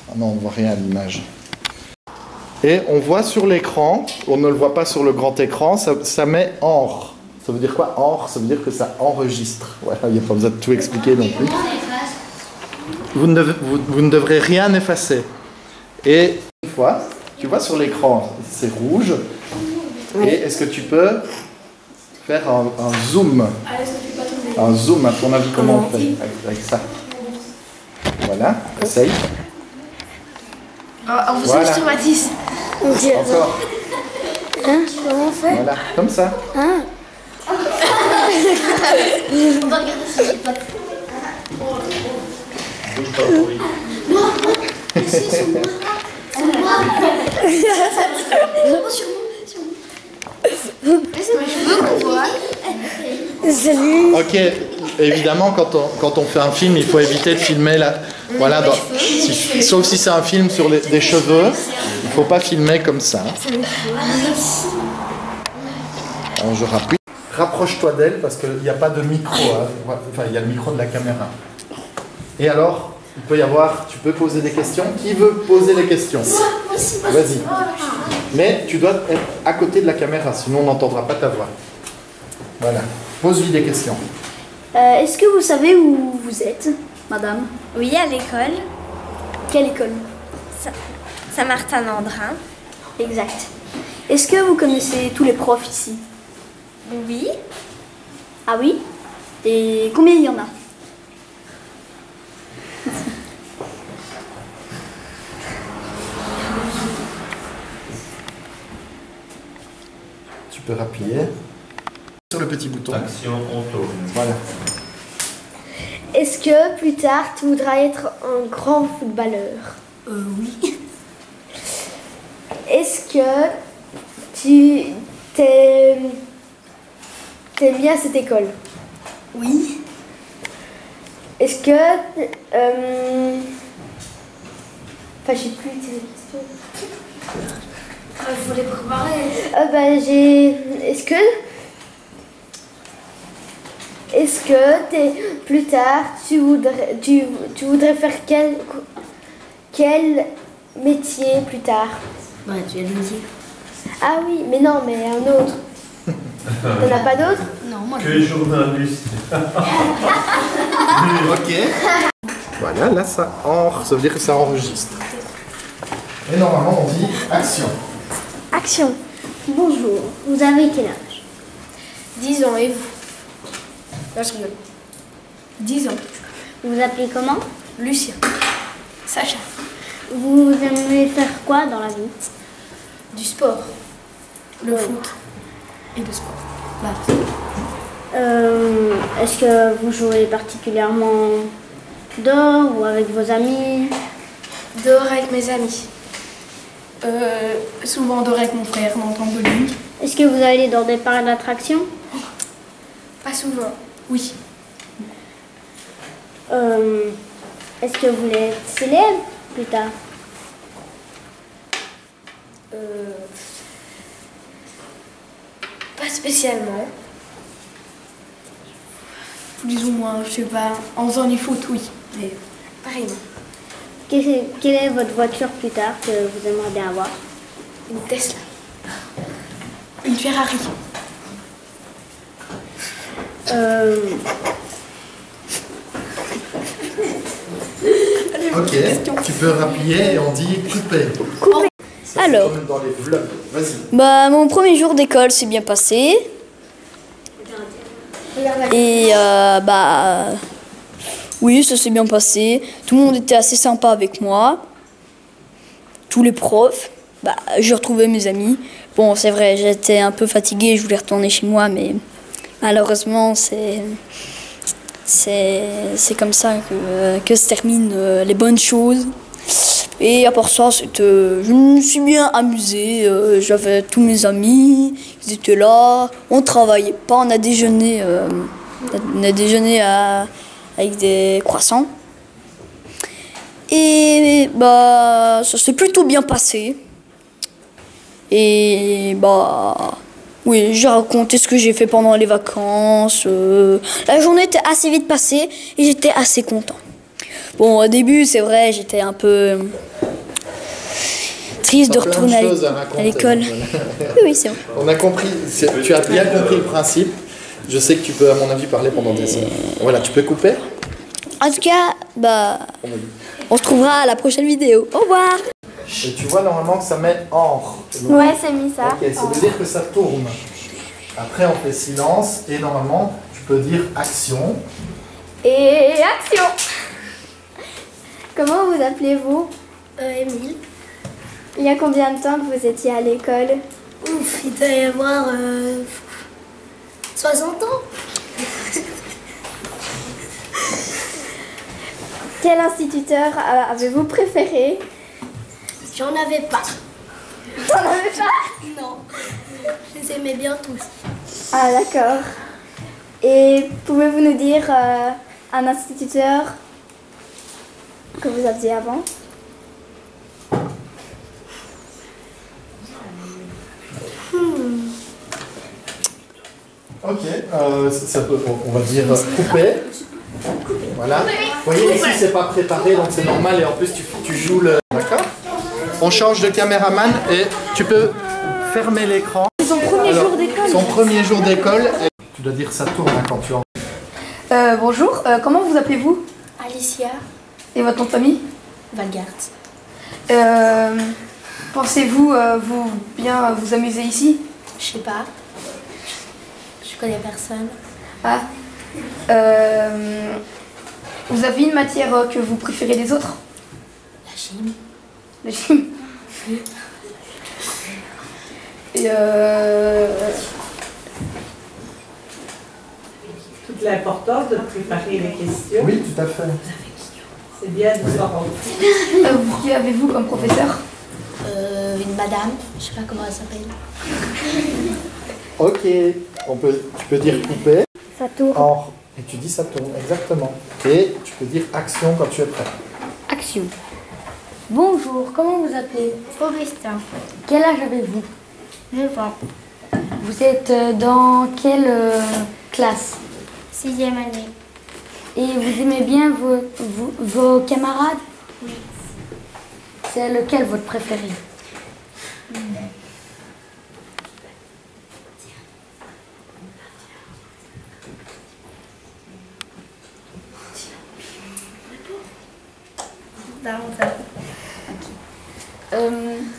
Ah non, on ne voit rien à l'image. Et on voit sur l'écran, on ne le voit pas sur le grand écran, ça met or. Ça veut dire quoi, or? Ça veut dire que ça enregistre. Voilà, il n'y a pas besoin de tout expliquer non plus. Vous ne devrez rien effacer. Et une fois, tu vois sur l'écran, c'est rouge. Et est-ce que tu peux faire un zoom? Un zoom, à ton avis, comment on fait avec ça? Voilà, essaye. On vous voilà. Sur Mathis. Encore. Hein? Comment on fait? Voilà, comme ça. Hein? On va regarder si j'ai pas de... Non, c'est moi. C'est moi. Je veux qu'on voit. Salut. Ok, évidemment, quand on fait un film, il faut éviter de filmer la... Voilà, sauf si c'est un film sur des cheveux, il ne faut pas filmer comme ça. Alors je rappuie. Rapproche-toi d'elle parce qu'il n'y a pas de micro, hein. Enfin il y a le micro de la caméra. Et alors, tu peux poser des questions. Qui veut poser les questions? Vas-y. Mais tu dois être à côté de la caméra, sinon on n'entendra pas ta voix. Voilà. Pose-lui des questions. Est-ce que vous savez où vous êtes, madame? Oui, à l'école. Quelle école? Saint-Martin-Landrin. Exact. Est-ce que vous connaissez tous les profs ici? Oui. Ah oui? Et combien il y en a? Tu peux appuyer sur le petit bouton. Action, on tourne. Voilà. Est-ce que plus tard tu voudras être un grand footballeur? Oui. Est-ce que tu t'aimes bien cette école? Oui. Est-ce que enfin, je sais plus. Il faut les préparer. Est-ce que plus tard tu voudrais faire quel métier plus tard? Ouais, tu viens de le dire. Ah oui, mais non, mais un autre. T'en as pas d'autre? Non, moi Que les journalistes. Ok. Voilà, là ça veut dire que ça enregistre. Et normalement on dit action. Action. Bonjour, vous avez quel âge? 10 ans, et vous? Là, je rigole. 10 ans. Vous vous appelez comment? Lucien. Sacha. Vous aimez faire quoi dans la vie? Du sport. Le foot. Et le sport. Voilà. Est-ce que vous jouez particulièrement dehors ou avec vos amis? Dehors avec mes amis. Souvent dehors avec mon frère dans le trampoline. Est-ce que vous allez dans des parcs d'attractions? Pas souvent. Oui. Est-ce que vous voulez être célèbre plus tard? Pas spécialement. Plus ou moins, je sais pas. En faisant du foot, oui. Mais pareillement. Quelle est votre voiture plus tard que vous aimeriez bien avoir? Une Tesla. Une Ferrari. Ok, tu peux rappuyer et on dit couper. Alors, dans les vlogs. Vas-y. bah, mon premier jour d'école s'est bien passé. Et bah, oui, ça s'est bien passé. Tout le monde était assez sympa avec moi. Tous les profs. Bah, j'ai retrouvé mes amis. Bon, c'est vrai, j'étais un peu fatiguée, je voulais retourner chez moi, mais malheureusement, c'est comme ça que se terminent les bonnes choses. Et à part ça, je me suis bien amusée. J'avais tous mes amis, ils étaient là. On travaillait pas, on a déjeuné, avec des croissants. Et bah, ça s'est plutôt bien passé. Et bah, oui, j'ai raconté ce que j'ai fait pendant les vacances. La journée était assez vite passée et j'étais assez content. Bon, au début, c'est vrai, j'étais un peu triste de T'as plein retourner choses à raconter, l'école. voilà. Oui, oui, c'est vrai. On a compris, tu as bien compris le principe. Je sais que tu peux, à mon avis, parler pendant des heures. Voilà, tu peux couper. En tout cas, bah, on se trouvera à la prochaine vidéo. Au revoir. Et tu vois normalement que ça met or. Donc, Ouais, c'est mis ça. ok, ça veut dire que ça tourne. Après, on fait silence et normalement, tu peux dire action. Et action. Comment vous appelez-vous? Émile. Il y a combien de temps que vous étiez à l'école? Ouf, il doit y avoir 60 ans. Quel instituteur avez-vous préféré? J'en avais pas. T'en avais pas? Non. Je les aimais bien tous. Ah d'accord. Et pouvez-vous nous dire un instituteur que vous aviez avant? Ok, ça peut, on va dire couper. Voilà. Vous voyez ici, c'est pas préparé, donc c'est normal. Et en plus, tu joues le. D'accord. On change de caméraman et tu peux fermer l'écran. Son premier jour d'école. Son premier jour d'école. Tu dois dire ça tourne hein, quand tu en. Bonjour, comment vous appelez-vous? Alicia Et votre nom de famille? Valgard. Pensez-vous bien vous amuser ici? Je sais pas. Je connais personne. Ah. Vous avez une matière que vous préférez des autres? La chimie. La chimie. Et toute l'importance de préparer les questions. Oui, tout à fait. C'est bien de s'en rendre compte. qui avez-vous comme professeur? Une madame, je sais pas comment elle s'appelle. Ok, tu peux dire couper. Ça tourne. Or, et tu dis ça tourne, exactement. Et tu peux dire action quand tu es prêt. Action. Bonjour, comment vous appelez? Augustin. Quel âge avez-vous? 9 ans. Vous êtes dans quelle classe? 6e année. Et vous aimez bien vos camarades? Oui. C'est lequel votre préféré?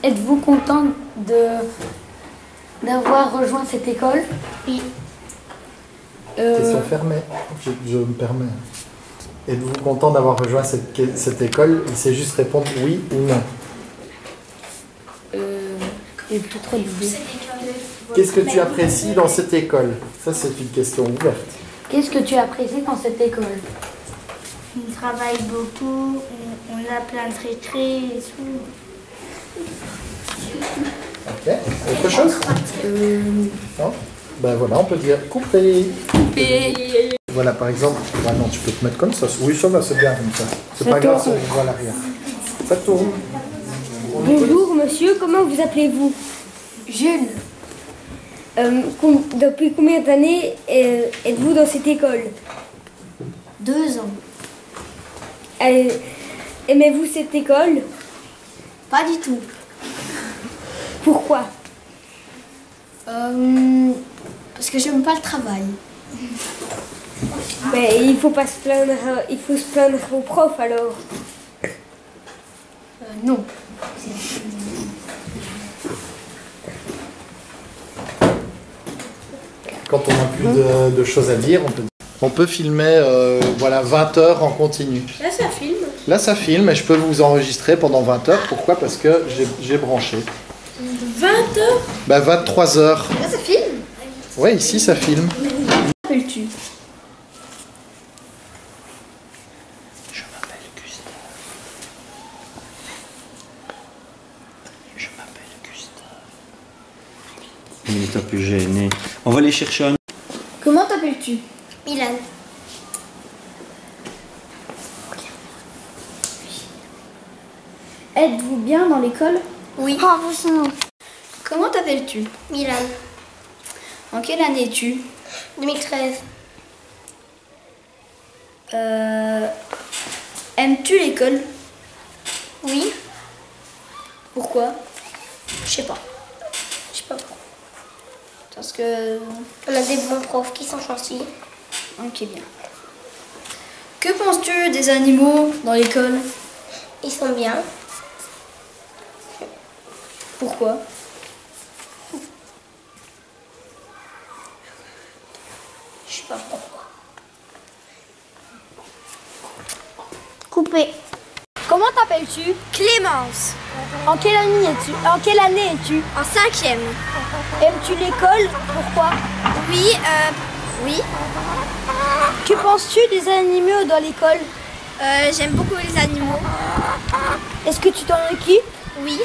Êtes-vous content d'avoir rejoint cette école? Oui. Question fermée, je me permets. Êtes-vous content d'avoir rejoint cette école? Il sait juste répondre oui ou non. J'ai plus trop d'idées. Qu'est-ce que tu apprécies dans cette école? Ça, c'est une question ouverte. Qu'est-ce que tu apprécies dans cette école? On travaille beaucoup, on a plein de récré et tout. Ok. Autre chose? Non? Ben voilà, on peut dire couper. couper. Voilà, par exemple, ouais, non, tu peux te mettre comme ça. Oui, ça va, c'est bien comme ça. C'est pas grave si on voit l'arrière. Ça tourne. Bonjour monsieur, comment vous appelez-vous? Jules. Depuis combien d'années êtes-vous dans cette école? 2 ans. Aimez-vous cette école? Pas du tout. Pourquoi? Parce que j'aime pas le travail. Mais il faut pas se plaindre, il faut se plaindre aux profs alors. Non. Quand on n'a plus de choses à dire, on peut filmer voilà, 20 heures en continu. Là, ça filme. Là, ça filme et je peux vous enregistrer pendant 20 heures. Pourquoi? Parce que j'ai branché. 20 heures? Bah, 23 heures. Là, ça filme. Ouais, ici, ça filme. Comment t'appelles-tu? Je m'appelle Gustave. Je m'appelle Gustave. Il est un peu gêné. On va aller chercher un... Comment t'appelles-tu? Milan. Êtes-vous bien dans l'école? Oui. Comment t'appelles-tu? Milan. En quelle année es-tu? 2013. Aimes-tu l'école? Oui. Pourquoi? Je sais pas. Je sais pas pourquoi. Parce que... On a des bons profs qui sont gentils. Ok, bien. Que penses-tu des animaux dans l'école? Ils sont bien. Pourquoi? Je sais pas pourquoi. Coupé. Comment t'appelles-tu? Clémence. En quelle année es-tu? En 5e. Aimes-tu l'école? Pourquoi? Oui, oui. Que penses-tu des animaux dans l'école? J'aime beaucoup les animaux. Est-ce que tu t'en occupes? Oui.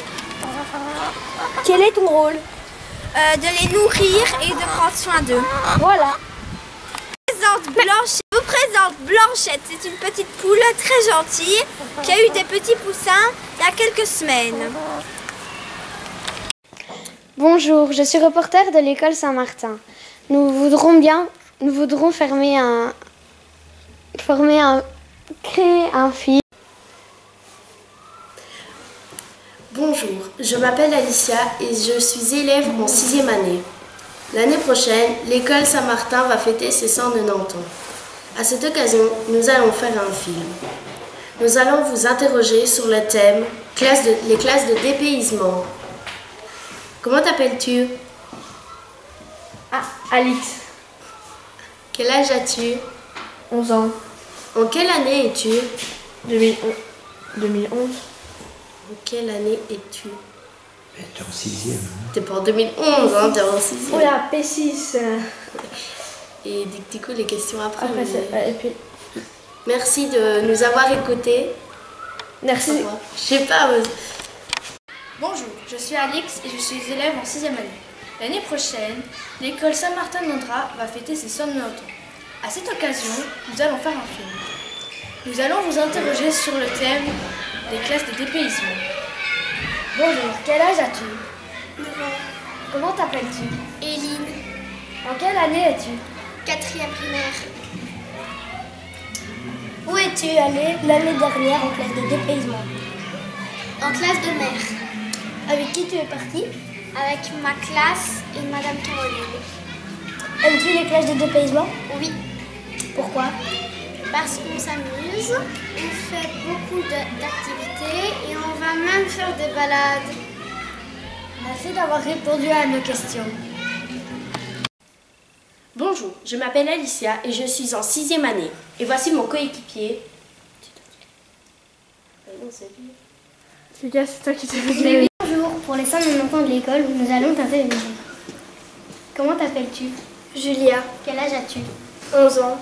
Quel est ton rôle? De les nourrir et de prendre soin d'eux. Voilà. Je vous présente Blanchette. C'est une petite poule très gentille qui a eu des petits poussins il y a quelques semaines. Bonjour, je suis reporter de l'école Saint-Martin. Nous voudrons créer un film. Bonjour, je m'appelle Alicia et je suis élève en 6e année. L'année prochaine, l'école Saint-Martin va fêter ses 190 ans. À cette occasion, nous allons faire un film. Nous allons vous interroger sur le thème les classes de dépaysement. Comment t'appelles-tu? Ah, Alix, Quel âge as-tu? 11 ans, En quelle année es-tu? 2011. En quelle année es-tu? T'es en 6e. T'es pas en 2011, hein, t'es en 6e. Oula, P6. Et du coup, les questions après. Après, et puis, Merci de nous avoir écoutés. merci. Au revoir. Je sais pas. Bonjour, je suis Alix et je suis élève en 6e année. L'année prochaine, l'école Saint-Martin d'Andra va fêter ses 190 ans. À cette occasion, nous allons faire un film. Nous allons vous interroger sur le thème des classes de dépaysement. Bonjour, quel âge as-tu? 9 ans. Comment t'appelles-tu? Éline, En quelle année es-tu? 4e primaire. Où es-tu allée l'année dernière en classe de dépaysement? En classe de mer. Avec qui tu es partie? Avec ma classe et Madame Caroline. Aimes-tu les classes de dépaysement? Oui, Pourquoi? parce qu'on s'amuse, on fait beaucoup d'activités et on va même faire des balades. Merci d'avoir répondu à nos questions. Bonjour, je m'appelle Alicia et je suis en 6e année. Et voici mon coéquipier. C'est toi qui t'es fait. Bonjour, pour les 190 ans de l'école, nous allons t'interviewer. Comment t'appelles-tu? Julia, Quel âge as-tu? 11 ans,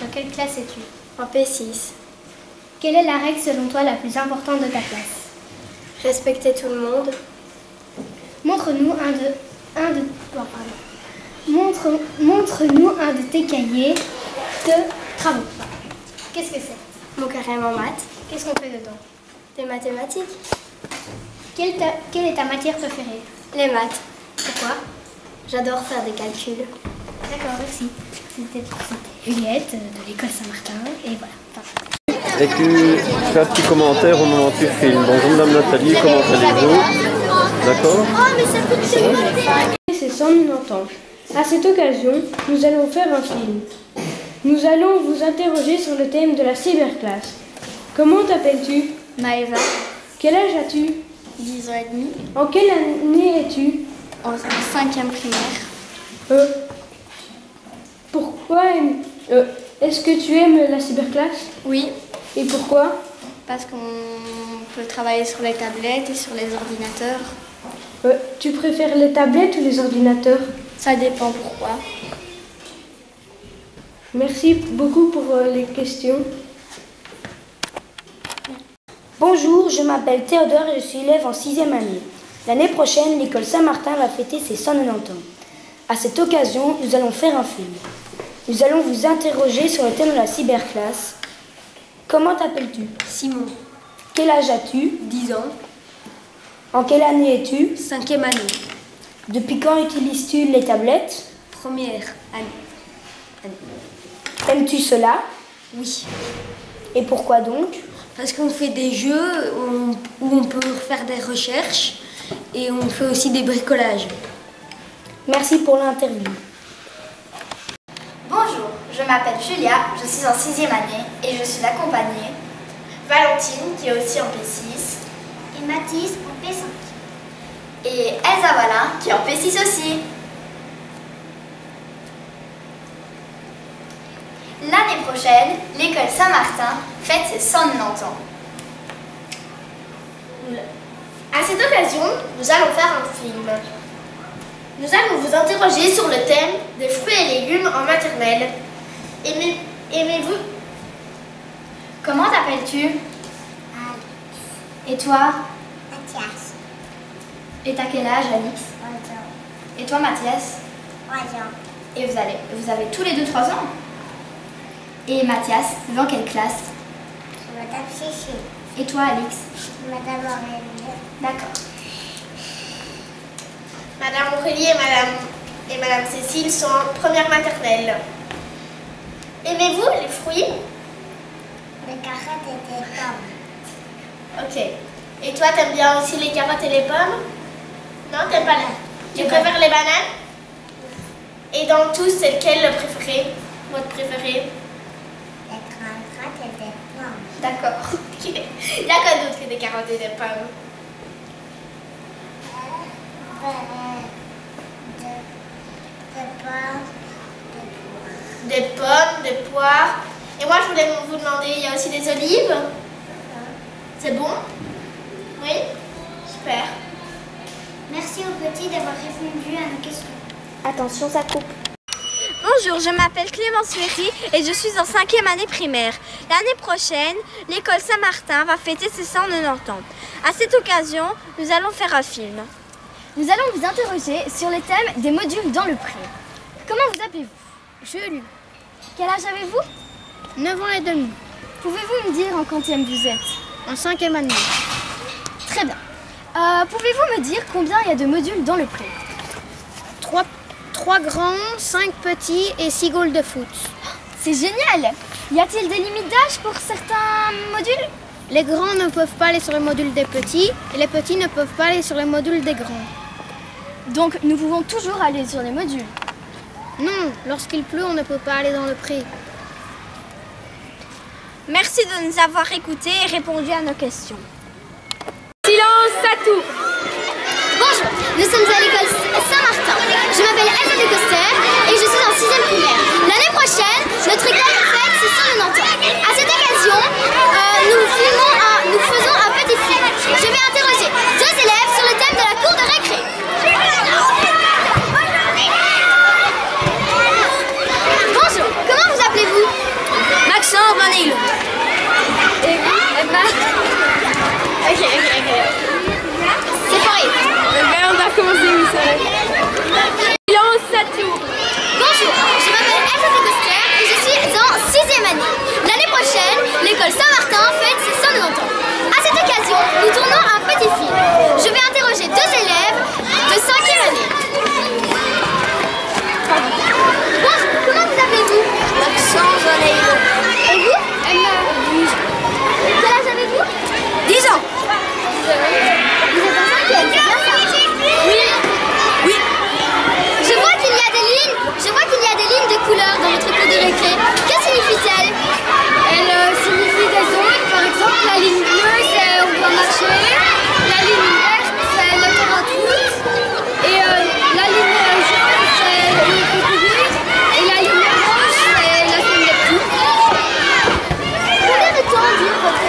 Dans quelle classe es-tu? en P6. Quelle est la règle selon toi la plus importante de ta classe? Respecter tout le monde. Montre-nous Montre-nous un de tes cahiers de travaux. Qu'est-ce que c'est? Mon carême en maths. Qu'est-ce qu'on fait dedans? Des mathématiques. Quelle est ta matière préférée? Les maths. Pourquoi? J'adore faire des calculs. D'accord, merci. C'était Juliette de l'école Saint-Martin et voilà. Enfin, Et tu fais un petit commentaire au moment où tu filmes. Bonjour Madame Nathalie, comment allez-vous? D'accord? C'est 190 ans. À cette occasion, nous allons faire un film. Nous allons vous interroger sur le thème de la cyberclasse. Comment t'appelles-tu? Maëva, Quel âge as-tu? 10 ans et demi. En quelle année es-tu? En 5e primaire. Pourquoi est-ce que tu aimes la cyberclasse? Oui, Et pourquoi? parce qu'on peut travailler sur les tablettes et sur les ordinateurs. Tu préfères les tablettes ou les ordinateurs? Ça dépend pourquoi. Merci beaucoup pour les questions. Bonjour, je m'appelle Théodore et je suis élève en 6e année. L'année prochaine, l'école Saint-Martin va fêter ses 190 ans. À cette occasion, nous allons faire un film. Nous allons vous interroger sur le thème de la cyberclasse. Comment t'appelles-tu? Simon, Quel âge as-tu? 10 ans, En quelle année es-tu? 5e année, Depuis quand utilises-tu les tablettes? première année. Aimes-tu cela? Oui, Et pourquoi donc? parce qu'on fait des jeux où on peut faire des recherches et on fait aussi des bricolages. Merci pour l'interview. Bonjour, je m'appelle Julia, je suis en 6e année et je suis accompagnée Valentine qui est aussi en P6 Et Mathis en P5. et Elsa Valin qui est en P6 aussi. L'année prochaine, l'école Saint-Martin fête ses 190 ans. À cette occasion, nous allons faire un film. Nous allons vous interroger sur le thème des fruits et légumes en maternelle. Aimez-vous? Comment t'appelles-tu? Et toi? Mathias. Et t'as quel âge, Alix? 3 ans. Et toi, Mathias? 3 ans. Et vous avez tous les deux 3 ans? Et Mathias, dans quelle classe? Madame Cécile. Et toi, Alix? Madame Aurélie. D'accord. Madame Aurélie et Madame Cécile sont en première maternelle. Aimez-vous les fruits? Les carottes et des pommes. Ok. Et toi, t'aimes bien aussi les carottes et les pommes? Non, t'aimes pas les... Tu préfères les bananes? Et dans tous, c'est lequel le préféré? Votre préféré? Les carottes et des pommes. D'accord. Il y a quoi d'autre que des carottes et des pommes? Des pommes, des poires. Et moi, je voulais vous demander, il y a aussi des olives? C'est bon? Oui? Super. Merci aux petits d'avoir répondu à nos questions. Attention, ça coupe. Bonjour, je m'appelle Clémence Ferry et je suis en 5e année primaire. L'année prochaine, l'école Saint-Martin va fêter ses 190 ans. À cette occasion, nous allons faire un film. Nous allons vous interroger sur les thèmes des modules dans le pré. Comment vous appelez-vous? Jules, Quel âge avez-vous? 9 ans et demi, Pouvez-vous me dire en quantième vous êtes? en 5e année. Très bien. Pouvez-vous me dire combien il y a de modules dans le pré? 3 grands, 5 petits et 6 goals de foot. C'est génial! Y a-t-il des limites d'âge pour certains modules? Les grands ne peuvent pas aller sur le module des petits et les petits ne peuvent pas aller sur le module des grands. Donc nous pouvons toujours aller sur les modules. Non, lorsqu'il pleut, on ne peut pas aller dans le pré. Merci de nous avoir écoutés et répondu à nos questions. Silence à tout! Bonjour, nous sommes à l'école Saint-Martin. Je m'appelle Elsa de Coster et je suis en 6e primaire. L'année prochaine, notre école fête ses 190 ans. À cette occasion, nous faisons un petit film. Je vais interroger 2 élèves sur le thème de la cour de récré. Bonjour, comment vous appelez-vous? Maxence Manil. Et vous, Emma? Ok. C'est pareil. On va commencer, oui, c'est vrai. Silence à tout! Bonjour, je m'appelle Elsa de Coster et je suis en 6e année. L'année prochaine, l'école Saint-Martin fête ses 190 ans. À cette occasion, nous tournons un petit film. Je vais interroger 2 élèves de 5e année. Bonjour, comment vous appelez-vous? Maxence Manil. Et vous? Emma. Quel âge avez-vous? 10 ans. Vous êtes en 5e, c'est bien ça? Oui. Je vois qu'il y a des lignes de couleurs dans votre cours de récré. Que signifie-t-elle? Elle signifie des zones. Par exemple, la ligne bleue, c'est on doit marcher. La ligne verte, c'est le terrain de foot. Et la ligne jaune, c'est le courir. Et la ligne rouge, c'est la semaine des petits. Combien de temps dure votre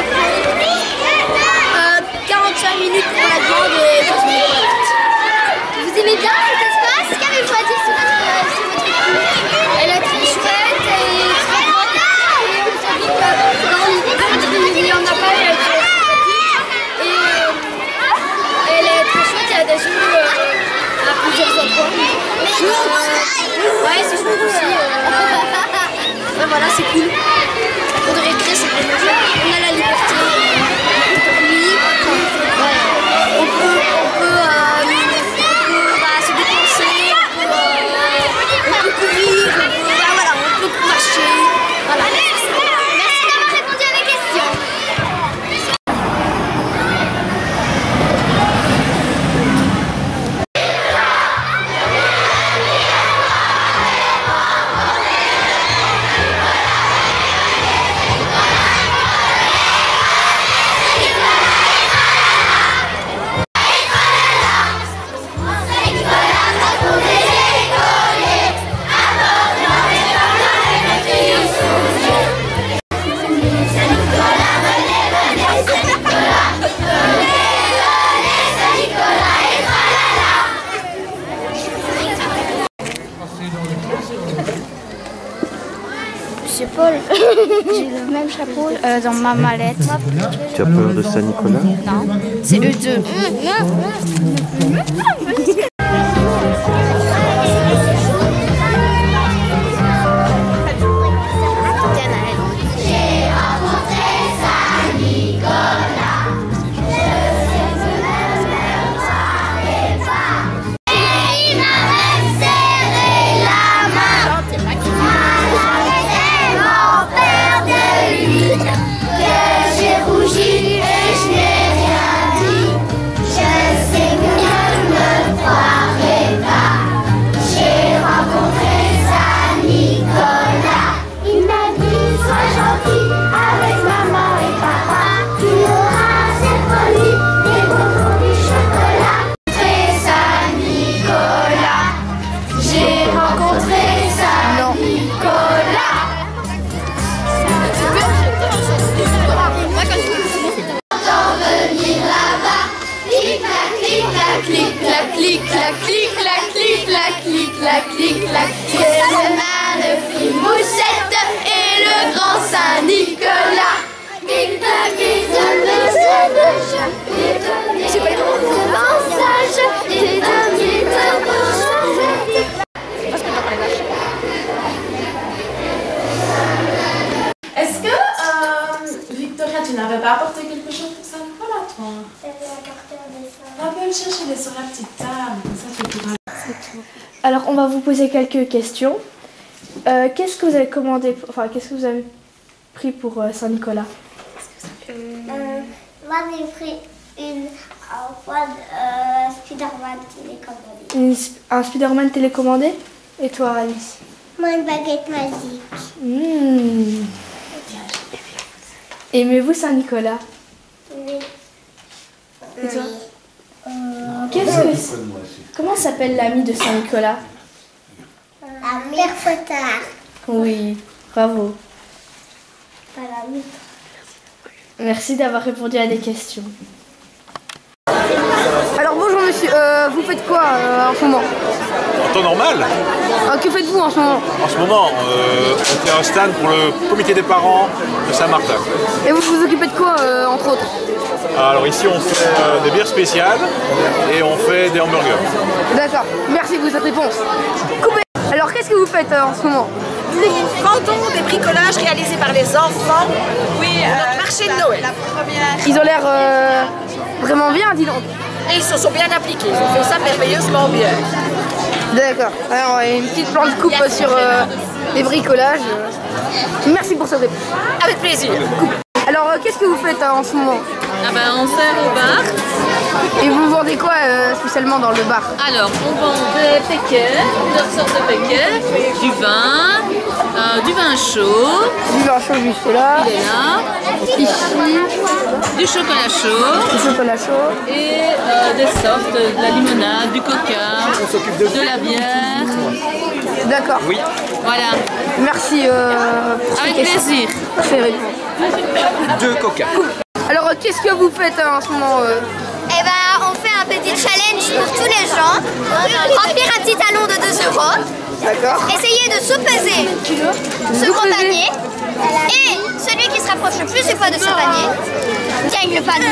récré? 45 minutes pour la grande et 15 minutes pour la petite. Vous aimez bien cet espace? Qu'avez-vous à dire sur votre cours? Elle est très chouette et très grande. Et on s'habite il y en a pas, elle est très petite. Et elle est très chouette, il y a des jeux à plusieurs endroits. Ouais, c'est chouette aussi. Ouais, voilà, c'est cool. La cour de récré, c'est vraiment chouette. On a la liberté. On peut se dépenser, on peut courir, on peut marcher. Voilà. Merci d'avoir répondu à mes questions. J'ai le même chapeau dans ma mallette. Tu as peur de Saint-Nicolas? Non, c'est eux deux. C'est la main de Frimouchette et le grand Saint-Nicolas. Est-ce que, Victoria, tu n'avais pas apporté quelque chose pour Saint-Nicolas, toi? On peut le chercher sur la petite table, comme ça tu pourras... Alors, on va vous poser quelques questions. Qu'est-ce que vous avez commandé, enfin, qu'est-ce que vous avez pris pour Saint-Nicolas? Moi, j'ai pris une Spider-Man télécommandée. Un Spider-Man télécommandé? Et toi, Alice? Moi, une baguette magique. Aimez-vous Saint-Nicolas? Oui. Et toi? Comment s'appelle l'ami de Saint-Nicolas? La mère Fotard. Oui, bravo. Pas l'ami. Merci d'avoir répondu à des questions. Alors bonjour monsieur, vous faites quoi en ce moment? En temps normal? Que faites-vous en ce moment? En ce moment, on fait un stand pour le comité des parents de Saint-Martin. Et vous vous occupez de quoi entre autres? Alors ici on fait des bières spéciales et on fait des hamburgers. D'accord, merci pour cette réponse. Coupé. Alors qu'est-ce que vous faites en ce moment? Nous vendons des bricolages réalisés par les enfants. Oui, notre marché de Noël. Ils ont l'air vraiment bien, dis donc. Et ils se sont bien appliqués, ils ont fait ça merveilleusement bien. D'accord, alors une petite plante coupe sur les bricolages. Merci pour cette réponse. Avec plaisir. Alors qu'est-ce que vous faites en ce moment? Ah ben, on sert au bar. Et vous vendez quoi spécialement dans le bar? Alors, on vend des péquets, toutes sortes de péquets, du vin chaud. Du vin chaud juste là. Il est là. Ici. Du chocolat chaud. Du chocolat chaud. Et des softs, de la limonade, du coca, de la bière. D'accord. Oui. Voilà. Merci. Avec plaisir. C'est réponse. 2 coca. Alors, qu'est-ce que vous faites en ce moment Eh ben, on fait un petit challenge pour tous les gens. Remplir un petit talon de 2 €. D'accord. Essayer de sous-peser ce gros panier. Et celui qui se rapproche le plus du poids de ce panier gagne le panier.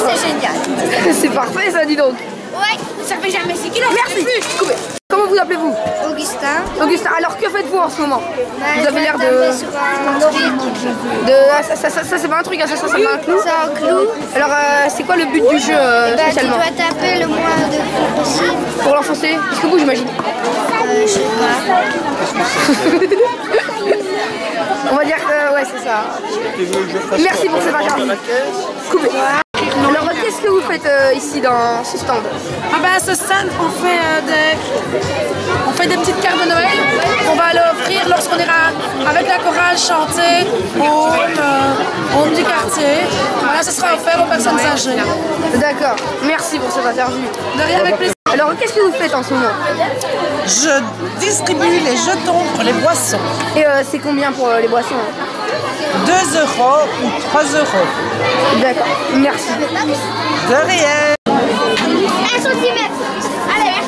C'est génial. C'est parfait ça, dis donc. Ouais, ça fait jamais 6 kilos. Merci. Comment vous appelez-vous? Augustin. Augustin, alors que faites-vous en ce moment? Vous avez l'air de... Ça c'est pas un truc, ça c'est un clou. C'est un clou. Alors c'est quoi le but du jeu spécialement? Tu dois taper le moins de coups possible. Pour l'enfoncer jusqu'au bout, j'imagine. Je sais pas. On va dire que ouais, c'est ça. Merci pour cette interview. Coupé. Alors qu'est-ce que vous faites ici dans ce stand? Ah ben, à ce stand, on fait des petites cartes de Noël. On va aller offrir lorsqu'on ira avec la chorale chanter au home du quartier. Voilà, ce sera offert aux personnes âgées. D'accord, merci pour cette interview. De rien, avec plaisir. Alors qu'est-ce que vous faites en ce moment? Je distribue les jetons pour les boissons. Et c'est combien pour les boissons? 2 € ou 3 €. D'accord, merci. De rien. 1 centimètre. Allez.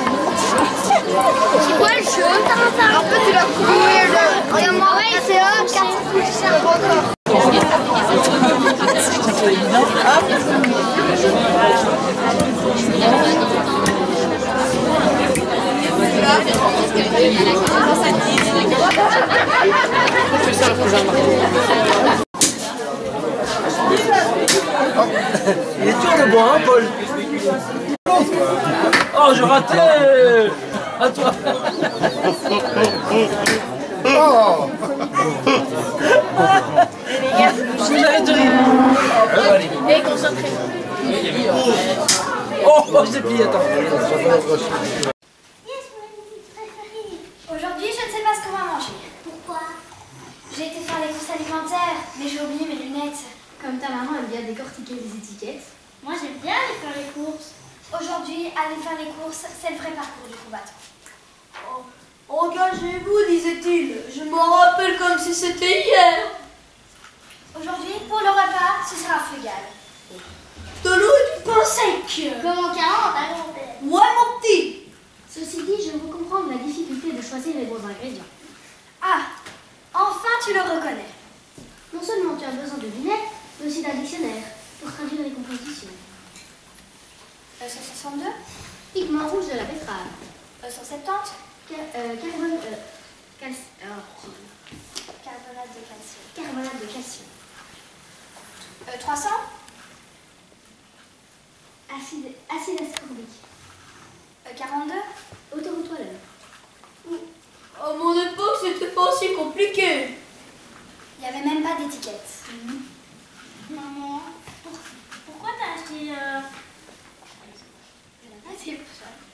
C'est quoi le jeu? En fait, tu l'as trouvé. Regarde-moi, c'est eux, 4 Il est dur le bois, hein, Paul? Oh, je ratais. À toi. Oh. J'arrête de rire. Et concentrez. Oh, j'ai plié, attends. Aujourd'hui, je ne sais pas ce qu'on va manger. Pourquoi? J'ai été faire les courses alimentaires, mais j'ai oublié mes lunettes. Comme ta maman aime bien décortiquer les étiquettes. Moi, j'aime bien aller faire les courses. Aujourd'hui, aller faire les courses, c'est le vrai parcours du combattant. Engagez-vous, disait-il. Je m'en rappelle comme si c'était hier. Aujourd'hui, pour le repas, ce sera frugal. De l'eau et du pain sec. Comme en 40, hein, grand-père. Ouais, mon petit. Ceci dit, je veux comprendre la difficulté de choisir les bons ingrédients. Ah, enfin tu le reconnais. Non seulement tu as besoin de lunettes, mais aussi d'un dictionnaire pour traduire les compositions. 162, Pigment rouge de la betterave. 170, Carbonate carbonate de calcium. Carbonate de calcium. 300, Acide ascorbique. 42. Autorotoileur. À mon époque, c'était pas aussi compliqué. Il n'y avait même pas d'étiquette. Maman, pourquoi t'as acheté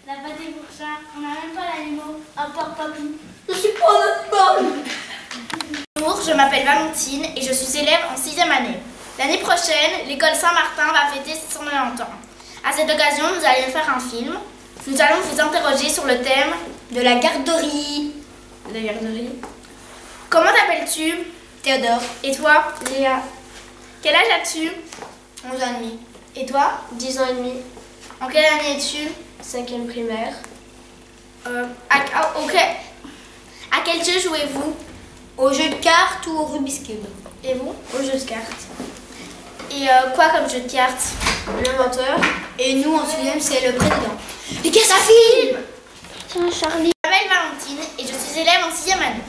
la pâté pour ça? On n'a même pas l'animal, à part papy. Je suis pas un animal. Bonjour, je m'appelle Valentine et je suis élève en 6e année. L'année prochaine, l'école Saint-Martin va fêter ses 190 ans. À cette occasion, nous allons faire un film. Nous allons vous interroger sur le thème de la garderie. La garderie. Comment t'appelles-tu? Théodore. Et toi? Léa. Quel âge as-tu? 11 ans et demi. Et toi? 10 ans et demi. En quelle année es-tu? 5e primaire. Ok. À quel jeu jouez-vous? Au jeu de cartes ou au Rubik's Cube? Et vous? Au jeu de cartes. Et quoi comme jeu de cartes? Le menteur. Et nous, en 6e, c'est le président. Mais qu'est-ce que ça filme? Tiens, Charlie. Je m'appelle Valentine et je suis élève en 6e année.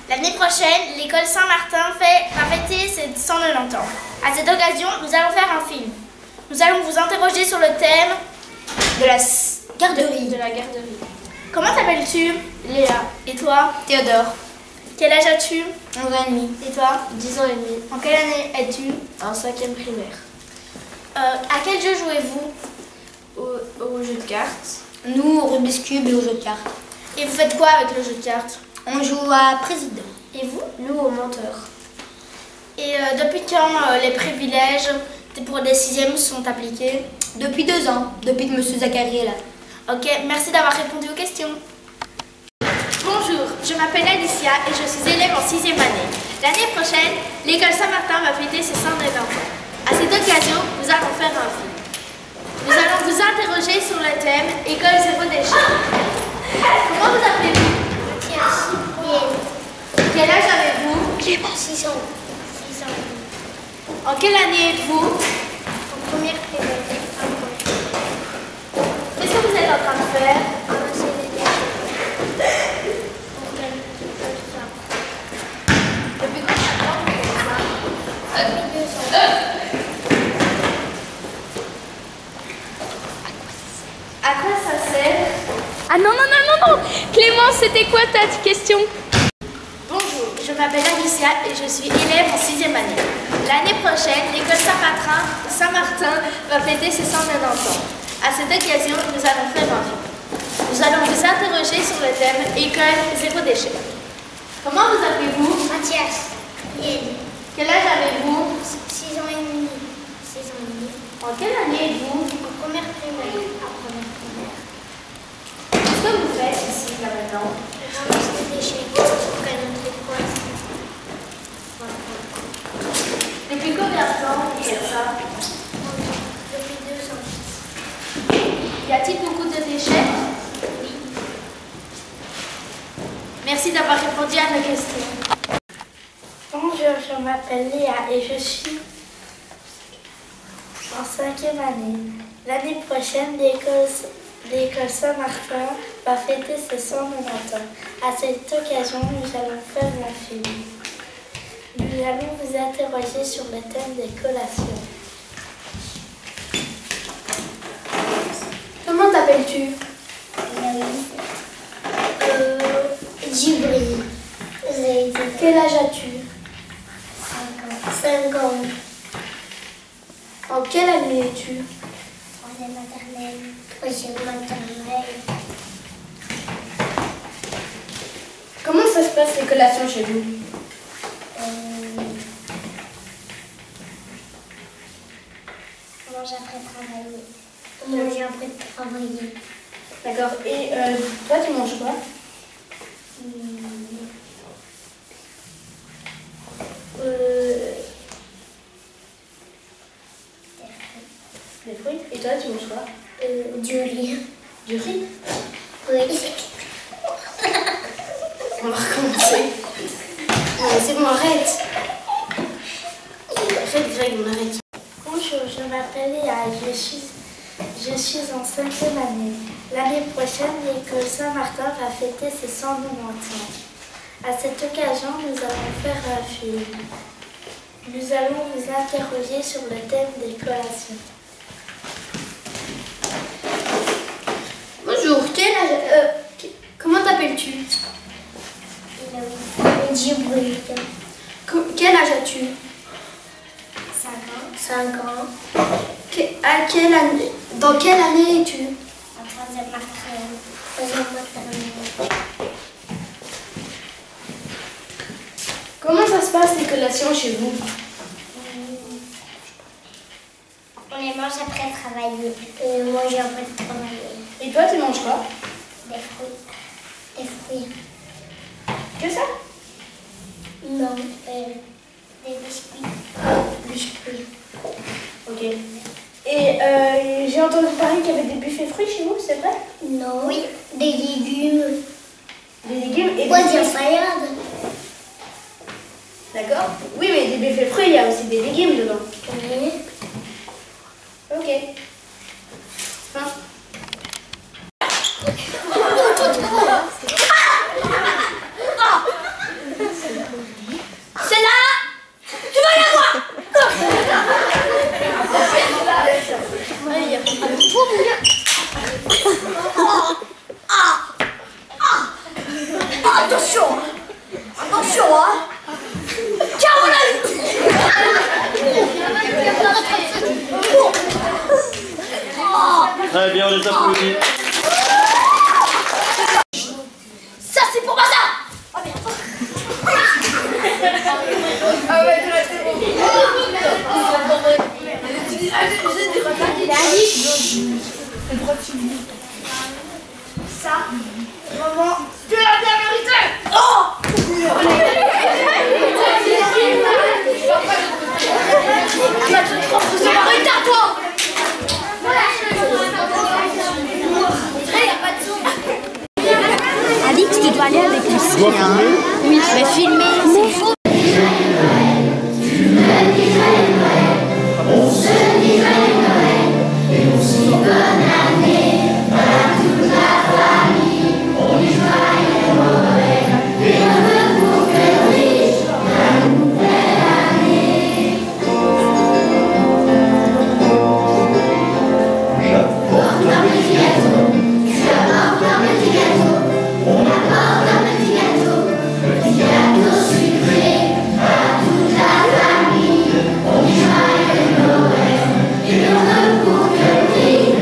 L'année prochaine, l'école Saint-Martin va fêter ses 190 ans. À cette occasion, nous allons faire un film. Nous allons vous interroger sur le thème de la garderie. De la garderie. Comment t'appelles-tu? Léa. Et toi? Théodore. Quel âge as-tu? 11 ans et demi. Et toi? 10 ans et demi. En quelle année es-tu? En 5e primaire. À quel jeu jouez-vous? Au jeu de cartes. Nous, au Rubik's Cube et au jeu de cartes. Et vous faites quoi avec le jeu de cartes? On joue à président. Et vous? Nous, au menteur. Et depuis quand les privilèges pour les 6e sont appliqués? Depuis 2 ans, depuis que M. Zachary est là. Ok, merci d'avoir répondu aux questions. Bonjour, je m'appelle Alicia et je suis élève en 6e année. L'année prochaine, l'école Saint-Martin va fêter ses 190 ans. À cette occasion, nous allons faire un film. Nous allons vous interroger sur le thème École zéro déchet. Comment vous appelez-vous? Quel âge avez-vous? 6 ans. 6 ans. En quelle année êtes-vous? En première primaire. Qu'est-ce que vous êtes en train de faire? Ramasser les déchets. Depuis combien de temps vous faites ça? Depuis 2 ans. À quoi ça sert? Ah non, non, non, non, non! Clémence, c'était quoi ta question? Bonjour, je m'appelle Alicia et je suis élève en 6e année. L'année prochaine, l'école Saint-Martin va fêter ses 190 ans. À cette occasion, nous allons faire un film. Nous allons vous interroger sur le thème École zéro déchet. Comment vous appelez-vous? Mathias. Quel âge avez-vous? 6 ans et demi. 6 ans et demi. En quelle année êtes-vous? En première primaire. Qu'est-ce que vous faites ici, là maintenant? Je ramasse les déchets pour qu'elle ne trouve pas. Depuis combien de temps vous faites ça? Depuis 2 ans. Y a-t-il beaucoup de déchets? Oui. d'avoir répondu à nos questions. Bonjour, je m'appelle Léa et je suis en 5e année. L'année prochaine, l'école Saint-Martin va fêter ses 190 ans. À cette occasion, nous allons faire un film. Nous allons vous interroger sur le thème des collations. Comment t'appelles-tu? Djibril. Quel âge as-tu? 5 ans. En quelle année es-tu? 3e maternelle. 3e maternelle. Comment ça se passe les collations chez vous? On mange après travailler. On mange après travailler. D'accord. Et toi, tu manges quoi? Des fruits. Et toi, tu manges quoi? Du riz. Du riz? Oui. On va recommencer. C'est bon, arrête. Arrête, Greg, on arrête. Bonjour, je m'appelle Léa et je suis en 5e année. L'année prochaine, l'école Saint-Martin va fêter ses 190 ans. À cette occasion, nous allons faire un film. Nous allons vous interroger sur le thème des collations. Bonjour, comment t'appelles-tu? Djibril. Quel âge as-tu? 5 ans. Dans quelle année es-tu? En 3e maternelle. 3e maternelle. Comment ça se passe les collations chez vous? On les mange après travailler. Et on mange après travailler. Et toi, tu manges quoi? Des fruits. Des fruits. Que ça? Non, des biscuits. Biscuits. Ok. Et j'ai entendu parler qu'il y avait des buffets fruits chez vous, c'est vrai? Non. Oui, des légumes. Des légumes et des des salades. D'accord. Oui, mais des buffets fruits, il y a aussi des légumes dedans. Oui. Ok. Fin. C'est là. Tu vas la voir. Attention. Attention, hein. Tiens, on a eu. Très bien, on les applaudit. Ça, c'est pour Massa. Oh merde. Ah ouais, c'est bon. Ça, vraiment, tu as bien vérité. Oh. Retard-toi. Alix, tu dois aller avec Lucie. Tu dois filmer? Oui, je vais filmer. C'est faux. On se dit joyeux Noël et on se dit bonne année à toute la famille. On dit joyeux Noël et on veut pour que riche la nouvelle année. J'apporte un petit gâteau, tu apportes un petit gâteau, on apporte un petit gâteau sucré à toute la famille. On dit joyeux Noël et on veut pour que riche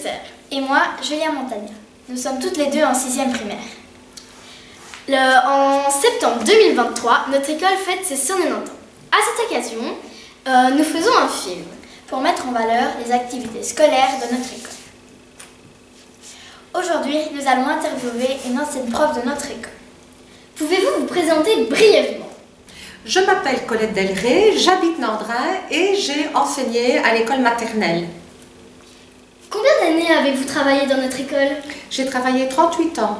Serre. Et moi, Julia Montagna. Nous sommes toutes les deux en 6e primaire. En septembre 2023, notre école fête ses 190 ans. À cette occasion, nous faisons un film pour mettre en valeur les activités scolaires de notre école. Aujourd'hui, nous allons interviewer une ancienne prof de notre école. Pouvez-vous vous présenter brièvement? Je m'appelle Colette Delray, j'habite Nandrin et j'ai enseigné à l'école maternelle. Combien d'années avez-vous travaillé dans notre école? J'ai travaillé 38 ans.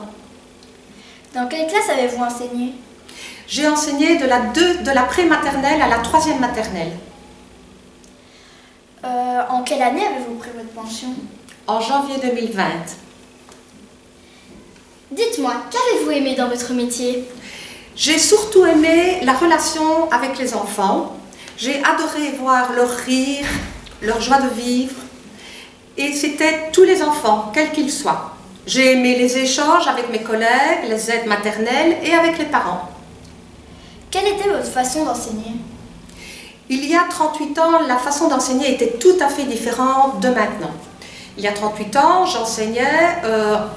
Dans quelle classe avez-vous enseigné? J'ai enseigné de la pré-maternelle à la 3e maternelle. En quelle année avez-vous pris votre pension? En janvier 2020. Dites-moi, qu'avez-vous aimé dans votre métier? J'ai surtout aimé la relation avec les enfants. J'ai adoré voir leur rire, leur joie de vivre. Et c'était tous les enfants, quels qu'ils soient. J'ai aimé les échanges avec mes collègues, les aides maternelles et avec les parents. Quelle était votre façon d'enseigner? Il y a 38 ans, la façon d'enseigner était tout à fait différente de maintenant. Il y a 38 ans, j'enseignais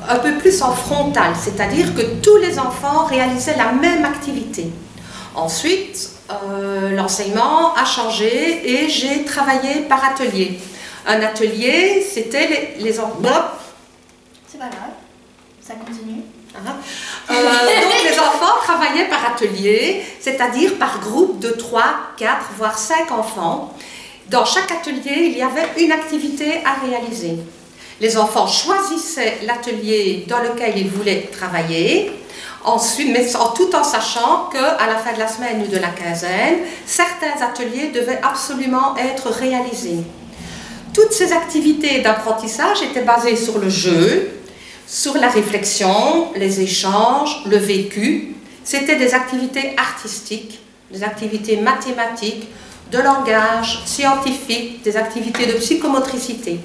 un peu plus en frontal, c'est-à-dire que tous les enfants réalisaient la même activité. Ensuite, l'enseignement a changé et j'ai travaillé par atelier. Un atelier, c'était les enfants... C'est pas grave, ça continue. Donc les enfants travaillaient par atelier, c'est-à-dire par groupe de 3, 4, voire 5 enfants. Dans chaque atelier, il y avait une activité à réaliser. Les enfants choisissaient l'atelier dans lequel ils voulaient travailler, ensuite, mais tout en sachant qu'à la fin de la semaine ou de la quinzaine, certains ateliers devaient absolument être réalisés. Toutes ces activités d'apprentissage étaient basées sur le jeu, sur la réflexion, les échanges, le vécu. C'était des activités artistiques, des activités mathématiques, de langage, scientifique, des activités de psychomotricité.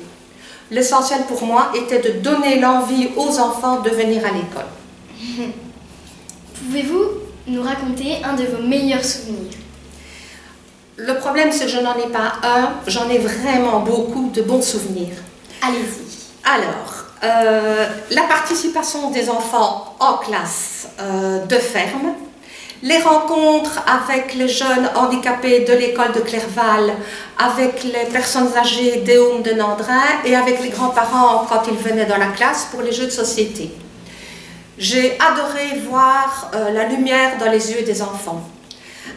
L'essentiel pour moi était de donner l'envie aux enfants de venir à l'école. Pouvez-vous nous raconter un de vos meilleurs souvenirs? Le problème, c'est que je n'en ai pas un, j'en ai vraiment beaucoup de bons souvenirs. Allez-y. Alors, la participation des enfants en classe de ferme, les rencontres avec les jeunes handicapés de l'école de Clerval, avec les personnes âgées d'Éaume de Nandrin et avec les grands-parents quand ils venaient dans la classe pour les jeux de société. J'ai adoré voir la lumière dans les yeux des enfants.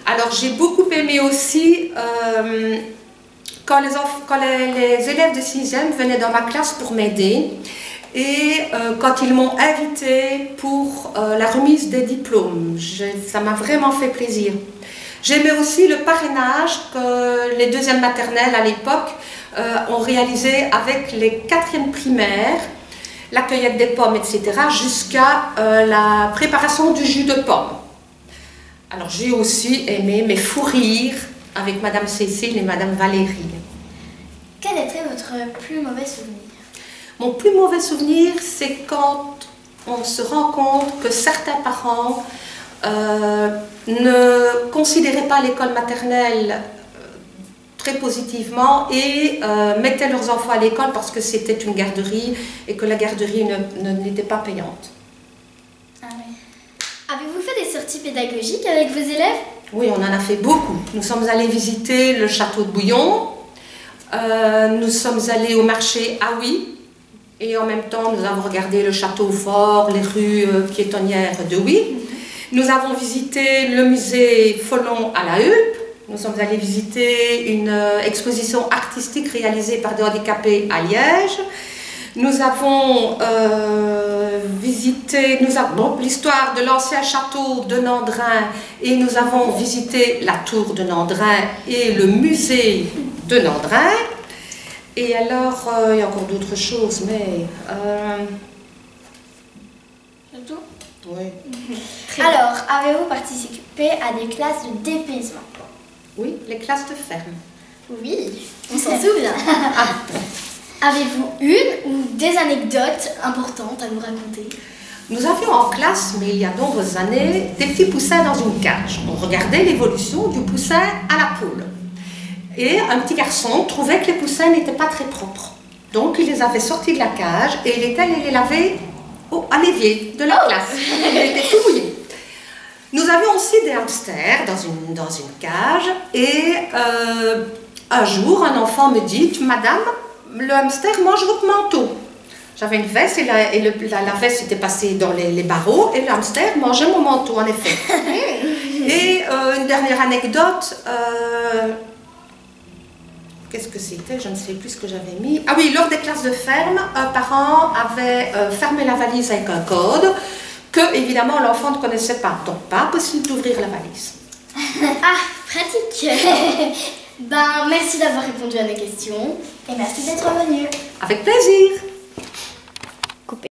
Alors j'ai beaucoup aimé aussi quand les élèves de 6e venaient dans ma classe pour m'aider et quand ils m'ont invité pour la remise des diplômes. Ça m'a vraiment fait plaisir. J'aimais aussi le parrainage que les 2e maternelles à l'époque ont réalisé avec les 4e primaires, la cueillette des pommes, etc., jusqu'à la préparation du jus de pomme. Alors j'ai aussi aimé mes fous rires avec Madame Cécile et Madame Valérie. Quel était votre plus mauvais souvenir? Mon plus mauvais souvenir, c'est quand on se rend compte que certains parents ne considéraient pas l'école maternelle très positivement et mettaient leurs enfants à l'école parce que c'était une garderie et que la garderie n'était pas payante. Ah oui. Avez-vous fait des sorties pédagogiques avec vos élèves? Oui, on en a fait beaucoup. Nous sommes allés visiter le château de Bouillon, nous sommes allés au marché Aoui et en même temps nous avons regardé le château fort, les rues piétonnières de Huy. Nous avons visité le musée Follon à la Hulpe. Nous sommes allés visiter une exposition artistique réalisée par des handicapés à Liège. Nous avons visité l'histoire de l'ancien château de Nandrin et nous avons visité la tour de Nandrin et le musée de Nandrin. Et alors, il y a encore d'autres choses, mais... C'est tout? Oui. Alors, avez-vous participé à des classes de dépaysement? Oui, les classes de ferme. Oui, on s'en souvient. Avez-vous une ou des anecdotes importantes à nous raconter? Nous avions en classe, mais il y a de nombreuses années, des petits poussins dans une cage. On regardait l'évolution du poussin à la poule. Et un petit garçon trouvait que les poussins n'étaient pas très propres. Donc il les avait sortis de la cage et il était allé les laver à l'évier de la classe. Il était tout mouillé. Nous avions aussi des hamsters dans une cage et un jour un enfant me dit « Madame, le hamster mange votre manteau ». J'avais une veste et la veste était passée dans les barreaux et le hamster mangeait mon manteau en effet. Et une dernière anecdote, qu'est-ce que c'était? Je ne sais plus ce que j'avais mis. Ah oui, lors des classes de ferme, un parent avait fermé la valise avec un code que, évidemment, l'enfant ne connaissait pas. Donc, pas possible d'ouvrir la valise. Ah, pratique. Ben, merci d'avoir répondu à nos questions et merci d'être venu. Avec plaisir.